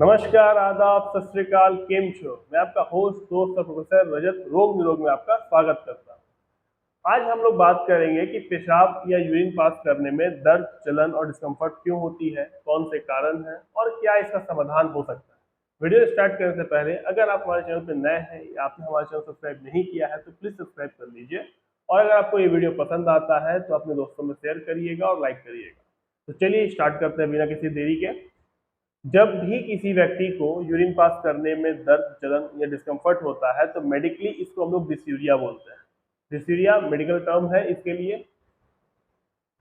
नमस्कार, आदाब, सत श्री अकाल, केम छो। मैं आपका होस्ट दोस्त और प्रोफेसर रजत रोग निरोग में आपका स्वागत करता हूँ। आज हम लोग बात करेंगे कि पेशाब या यूरिन पास करने में दर्द, जलन और डिस्कम्फर्ट क्यों होती है, कौन से कारण हैं और क्या इसका समाधान हो सकता है। वीडियो स्टार्ट करने से पहले अगर आप हमारे चैनल पर नए हैं या आपने हमारे चैनल सब्सक्राइब नहीं किया है तो प्लीज सब्सक्राइब कर लीजिए, और अगर आपको ये वीडियो पसंद आता है तो अपने दोस्तों में शेयर करिएगा और लाइक करिएगा। तो चलिए स्टार्ट करते हैं बिना किसी देरी के। जब भी किसी व्यक्ति को यूरिन पास करने में दर्द, जलन या डिस्कम्फर्ट होता है तो मेडिकली इसको हम लोग डिस्यूरिया बोलते हैं। डिस्यूरिया मेडिकल टर्म है इसके लिए।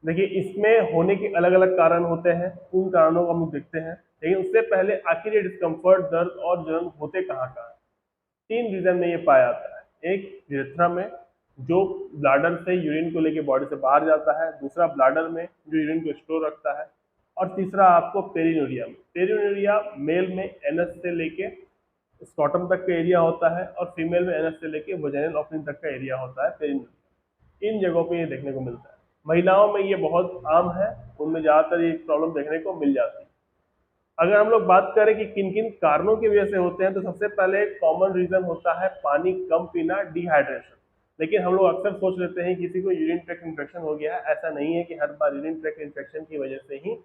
देखिए, इसमें होने के अलग अलग कारण होते हैं, उन कारणों को हम लोग देखते हैं, लेकिन उससे पहले आखिर ये डिस्कम्फर्ट, दर्द और जलन होते कहाँ कहाँ हैं। 3 रीजन में ये पाया जाता है। एक यूरेथ्रा में, जो ब्लाडर से यूरिन को लेके बॉडी से बाहर जाता है। दूसरा ब्लाडर में, जो यूरिन को स्टोर रखता है। और तीसरा आपको पेरिन्यूरिया में। पेरिन्यूरिया मेल में एनस से लेके स्कॉटम तक का एरिया होता है और फीमेल में एनस से लेके वजाइनल ओपनिंग तक का एरिया होता है पेरिन्यूरिया। इन जगहों पे ये देखने को मिलता है। महिलाओं में ये बहुत आम है, उनमें ज़्यादातर ये प्रॉब्लम देखने को मिल जाती है। अगर हम लोग बात करें कि किन किन कारणों की वजह से होते हैं तो सबसे पहले कॉमन रीजन होता है पानी कम पीना, डिहाइड्रेशन। लेकिन हम लोग अक्सर सोच लेते हैं किसी को यूरिन ट्रैक्ट इन्फेक्शन हो गया है। ऐसा नहीं है कि हर बार यूरिन ट्रैक्ट इन्फेक्शन की वजह से ही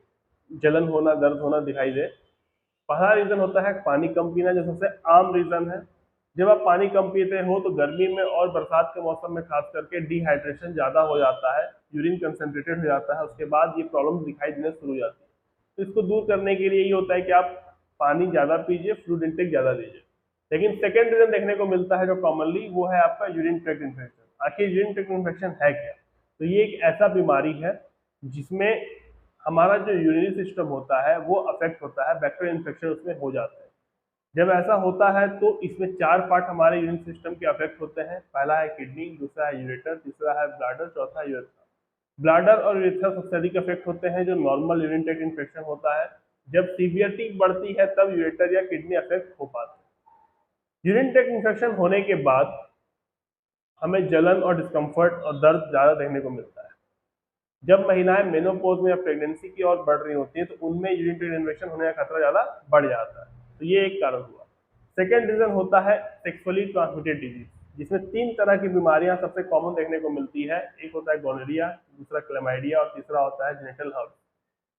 जलन होना, दर्द होना दिखाई दे। पहला रीजन होता है पानी कम पीना, जो सबसे आम रीजन है। जब आप पानी कम पीते हो तो गर्मी में और बरसात के मौसम में खास करके डिहाइड्रेशन ज़्यादा हो जाता है, यूरिन कंसनट्रेटेड हो जाता है, उसके बाद ये प्रॉब्लम दिखाई देने शुरू हो जाती है। तो इसको दूर करने के लिए ये होता है कि आप पानी ज़्यादा पीजिए, फ्लूइड इंटेक ज़्यादा लीजिए। लेकिन सेकेंड रीजन देखने को मिलता है जो कॉमनली, वो है आपका यूरिन ट्रैक्ट इन्फेक्शन। आखिर यूरिन ट्रैक्ट इन्फेक्शन है क्या? तो ये एक ऐसा बीमारी है जिसमें हमारा जो यूरिनरी सिस्टम होता है वो अफेक्ट होता है, बैक्टीरियल इन्फेक्शन उसमें हो जाता है। जब ऐसा होता है तो इसमें 4 पार्ट हमारे यूरिन सिस्टम के अफेक्ट होते हैं। पहला है किडनी, दूसरा है यूरेटर, तीसरा है ब्लाडर, चौथा है यूरेथ्रा। ब्लाडर और यूरेथ्रा सबसे अधिक अफेक्ट होते हैं जो नॉर्मल यूरिन ट्रैक्ट इन्फेक्शन होता है। जब सीवियरिटी बढ़ती है तब यूरेटर या किडनी अफेक्ट हो पाते हैं। यूरिन ट्रैक्ट इन्फेक्शन होने के बाद हमें जलन और डिस्कम्फर्ट और दर्द ज़्यादा देखने को मिलता है। जब महिलाएं मेनोपॉज में या प्रेगनेंसी की ओर बढ़ रही होती है तो उनमें यूरिन ट्रैक्ट इन्फेक्शन होने का खतरा ज़्यादा बढ़ जाता है। तो ये एक कारण हुआ। सेकेंड रीजन होता है सेक्सुअली ट्रांसमिटेड डिजीज, जिसमें 3 तरह की बीमारियां सबसे कॉमन देखने को मिलती है। एक होता है गोनोरिया, दूसरा क्लेमाइडिया और तीसरा होता है जेनिटल हर्ट।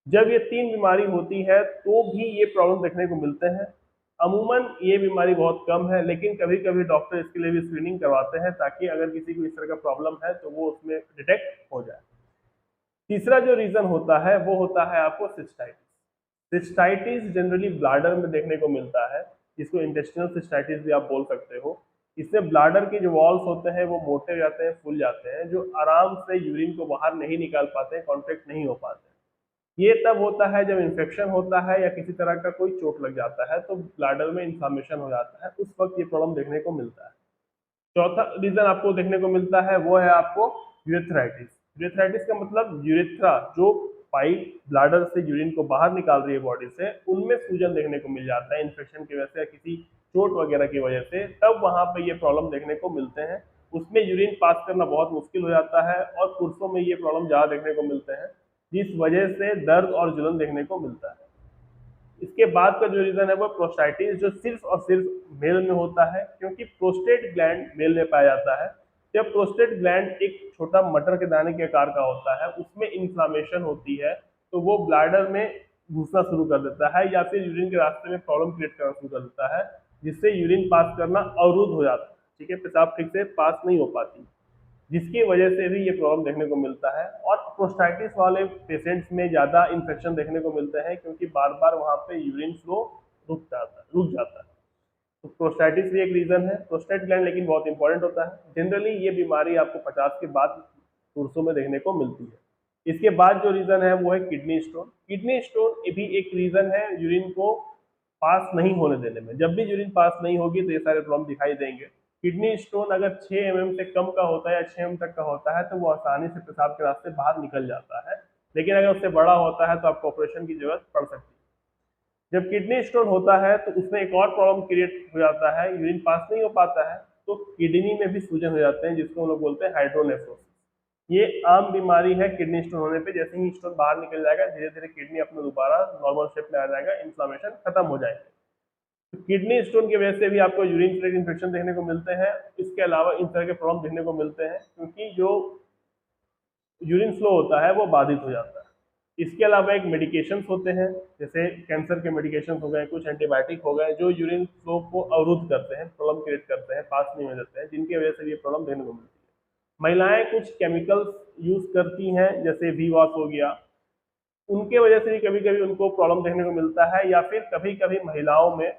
जब ये 3 बीमारी होती है तो भी ये प्रॉब्लम देखने को मिलते हैं। अमूमन ये बीमारी बहुत कम है, लेकिन कभी कभी डॉक्टर इसके लिए भी स्क्रीनिंग करवाते हैं ताकि अगर किसी को इस तरह का प्रॉब्लम है तो वो उसमें डिटेक्ट हो जाए। तीसरा जो रीजन होता है वो होता है आपको सिस्टाइटिस। सिस्टाइटिस जनरली ब्लाडर में देखने को मिलता है, जिसको इंटेस्टिनल सिस्टाइटिस भी आप बोल सकते हो। इसमें ब्लाडर के जो वॉल्स होते हैं वो मोटे हो जाते हैं, फूल जाते हैं, जो आराम से यूरिन को बाहर नहीं निकाल पाते हैं, कॉन्ट्रैक्ट नहीं हो पाते हैं। ये तब होता है जब इन्फेक्शन होता है या किसी तरह का कोई चोट लग जाता है तो ब्लाडर में इन्फ्लामेशन हो जाता है, उस वक्त ये प्रॉब्लम देखने को मिलता है। चौथा रीजन आपको देखने को मिलता है वो है आपको यूरेथ्राइटिस। यूरेथ्राइटिस का मतलब यूरेथ्रा, जो पाइप ब्लाडर से यूरिन को बाहर निकाल रही है बॉडी से, उनमें सूजन देखने को मिल जाता है इन्फेक्शन की वजह से या किसी चोट वगैरह की वजह से। तब वहां पे ये प्रॉब्लम देखने को मिलते हैं। उसमें यूरिन पास करना बहुत मुश्किल हो जाता है और पुरुषों में ये प्रॉब्लम ज़्यादा देखने को मिलते हैं, जिस वजह से दर्द और जलन देखने को मिलता है। इसके बाद का जो रीजन है वो प्रोस्टाइटिस, जो सिर्फ और सिर्फ मेल में होता है, क्योंकि प्रोस्टेट ग्लैंड मेल में पाया जाता है। जब प्रोस्टेट ग्लैंड एक छोटा मटर के दाने के आकार का होता है, उसमें इन्फ्लामेशन होती है तो वो ब्लैडर में घुसना शुरू कर देता है या फिर यूरिन के रास्ते में प्रॉब्लम क्रिएट करना शुरू कर देता है, जिससे यूरिन पास करना अवरुद्ध हो जाता है। ठीक है, पेशाब ठीक से पास नहीं हो पाती, जिसकी वजह से भी ये प्रॉब्लम देखने को मिलता है। और प्रोस्टाइटिस वाले पेशेंट्स में ज़्यादा इन्फेक्शन देखने को मिलते हैं क्योंकि बार बार वहाँ पे यूरिन फ्लो रुक जाता है। तो प्रोस्टाइटिस भी एक रीज़न है। प्रोस्टेट ग्लैंड लेकिन बहुत इंपॉर्टेंट होता है। जनरली ये बीमारी आपको 50 के बाद पुरुषों में देखने को मिलती है। इसके बाद जो रीज़न है वो है किडनी स्टोन। किडनी स्टोन ये भी एक रीज़न है यूरिन को पास नहीं होने देने में। जब भी यूरिन पास नहीं होगी तो ये सारे प्रॉब्लम दिखाई देंगे। किडनी स्टोन अगर 6 mm से कम का होता है या 6 mm तक का होता है तो वो आसानी से पेशाब के रास्ते बाहर निकल जाता है, लेकिन अगर उससे बड़ा होता है तो आपको ऑपरेशन की जरूरत पड़ सकती है। जब किडनी स्टोन होता है तो उसमें एक और प्रॉब्लम क्रिएट हो जाता है, यूरिन पास नहीं हो पाता है तो किडनी में भी सूजन हो जाते हैं, जिसको हम लोग बोलते हैं हाइड्रोनेफ्रोसिस। ये आम बीमारी है किडनी स्टोन होने पे। जैसे ही स्टोन बाहर निकल जाएगा धीरे धीरे किडनी अपना दोबारा नॉर्मल शेप में आ जाएगा, इन्फ्लामेशन खत्म हो जाएगी। किडनी स्टोन की वजह से भी आपको यूरिन ट्रैक्ट इन्फेक्शन देखने को मिलते हैं। इसके अलावा इन तरह के प्रॉब्लम देखने को मिलते हैं क्योंकि जो यूरिन फ्लो होता है वो बाधित हो जाता है। इसके अलावा एक मेडिकेशंस होते हैं, जैसे कैंसर के मेडिकेशंस हो गए, कुछ एंटीबायोटिक हो गए, जो यूरिन फ्लो को अवरुद्ध करते हैं, प्रॉब्लम क्रिएट करते हैं, पास नहीं हो जाते हैं, जिनकी वजह से ये प्रॉब्लम देखने को मिलती है। महिलाएं कुछ केमिकल्स यूज करती हैं, जैसे वी वॉश हो गया, उनके वजह से भी कभी कभी उनको प्रॉब्लम देखने को मिलता है। या फिर कभी कभी महिलाओं में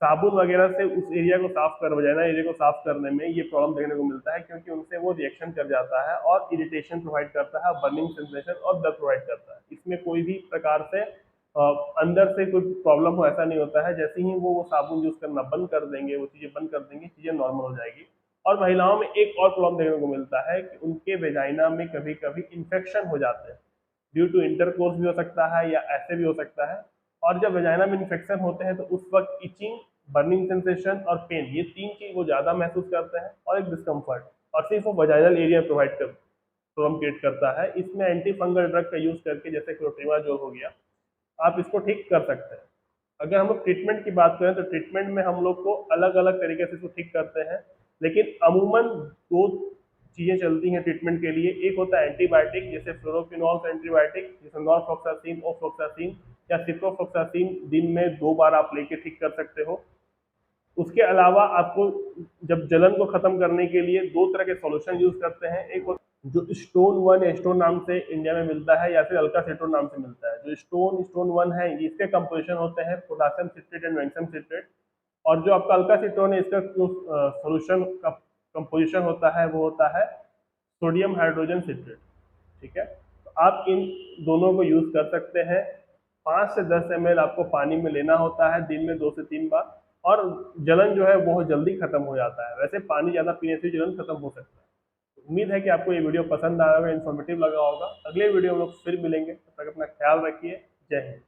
साबुन वगैरह से उस एरिया को साफ कर वजाइना एरिया को साफ करने में ये प्रॉब्लम देखने को मिलता है, क्योंकि उनसे वो रिएक्शन कर जाता है और इरिटेशन प्रोवाइड करता है, बर्निंग सेंसेशन और दर्द प्रोवाइड करता है। इसमें कोई भी प्रकार से अंदर से कोई प्रॉब्लम हो ऐसा नहीं होता है। जैसे ही वो साबुन यूज करना बंद कर देंगे, वो चीजें बंद कर देंगे, चीजें नॉर्मल हो जाएगी। और महिलाओं में एक और प्रॉब्लम देखने को मिलता है कि उनके वेजाइना में कभी कभी इन्फेक्शन हो जाते हैं, ड्यू टू इंटरकोर्स भी हो सकता है या ऐसे भी हो सकता है। और जब वेजाइना में इन्फेक्शन होते हैं तो उस वक्त इचिंग, बर्निंग सेंसेशन और पेन, ये तीन चीज वो ज्यादा महसूस करते हैं, और एक डिस्कम्फर्ट, और सिर्फ वो वजाइनल एरिया प्रोवाइड कर प्रॉब्लम क्रिएट करता है। इसमें एंटी फंगल ड्रग का यूज करके, जैसे क्लोट्रिमा जो हो गया, आप इसको ठीक कर सकते हैं। अगर हम लोग ट्रीटमेंट की बात करें तो ट्रीटमेंट में हम लोग को अलग अलग तरीके से इसको ठीक करते हैं, लेकिन अमूमन दो चीजें चलती हैं ट्रीटमेंट के लिए। एक होता है एंटीबायोटिक, जैसे फ्लोरोक्विनोल एंटीबायोटिक, जैसे नॉरफ्लॉक्सासिन, ओफ्लॉक्सासिन या सिप्रोफ्लॉक्सासिन, दिन में 2 बार आप लेके ठीक कर सकते हो। उसके अलावा आपको जब जलन को खत्म करने के लिए 2 तरह के सॉल्यूशन यूज करते हैं। एक जो स्टोन वन स्टोन नाम से इंडिया में मिलता है, या फिर अल्कासेटोन नाम से मिलता है। जो स्टोन वन है, इसके कंपोजिशन होते हैं potassium citrate and magnesium citrate, और जो आपका अल्कासेटोन है, इसका जो सॉल्यूशन का कंपोजिशन होता है वो होता है सोडियम हाइड्रोजन सिट्रेट। ठीक है, तो आप इन दोनों को यूज कर सकते हैं। 5 से 10 ml आपको पानी में लेना होता है दिन में 2 से 3 बार, और जलन जो है बहुत जल्दी खत्म हो जाता है। वैसे पानी ज़्यादा पीने से जलन खत्म हो सकता है। उम्मीद है कि आपको ये वीडियो पसंद आया होगा, इन्फॉर्मेटिव लगा होगा। अगले वीडियो में लोग फिर मिलेंगे, तब तक अपना ख्याल रखिए। जय हिंद।